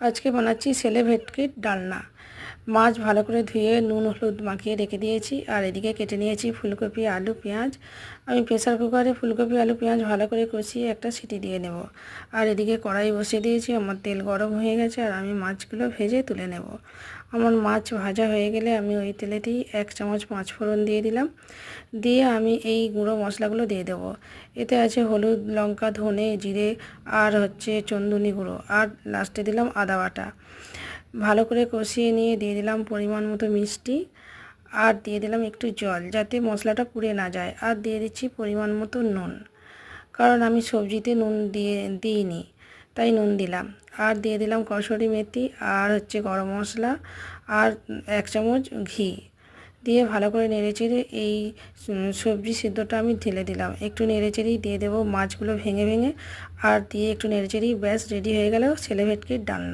আজকে বানাচ্ছি ছেলে ভেটকির ডালনা। মাছ ভালো করে ধুয়ে নুন হলুদ মাখিয়ে রেখে দিয়েছি, আর এদিকে কেটে নিয়েছি ফুলকপি আলু পেঁয়াজ। আমি প্রেসার কুকারে ফুলকপি আলু পেঁয়াজ ভালো করে কষিয়ে একটা সিটি দিয়ে নেব। আর এদিকে কড়াই বসিয়ে দিয়েছি, আমার তেল গরম হয়ে গেছে আর আমি মাছগুলো ভেজে তুলে নেব। আমার মাছ ভাজা হয়ে গেলে আমি ওই তেলেতেই 1 চামচ পাঁচ ফোড়ন দিয়ে দিলাম। দিয়ে আমি এই গুঁড়ো মশলাগুলো দিয়ে দেবো। এতে আছে হলুদ লঙ্কা ধনে জিরে আর চন্দুনি গুঁড়ো, আর লাস্টে দিলাম আদা বাটা। ভালো করে কষিয়ে নিয়ে দিয়ে দিলাম পরিমাণ মতো মিষ্টি, আর দিয়ে দিলাম একটু জল যাতে মশলাটা পুড়ে না যায়, আর দিয়ে দিচ্ছি পরিমাণ মতো নুন, কারণ আমি সবজিতে নুন দিইনি, তাই নুন দিলাম। আর দিয়ে দিলাম কসুরি মেথি, আর গরম মশলা, আর 1 চামচ ঘি দিয়ে ভালো করে নেড়েচেড়ে এই সবজি সিদ্ধটা আমি ঢেলে দিলাম। একটু নেড়েচেড়েই দিয়ে দেবো মাছগুলো ভেঙে ভেঙে, আর দিয়ে একটু নেড়েচেড়েই ব্যাস রেডি হয়ে গেল ছেলে ভেটকির ডালনা।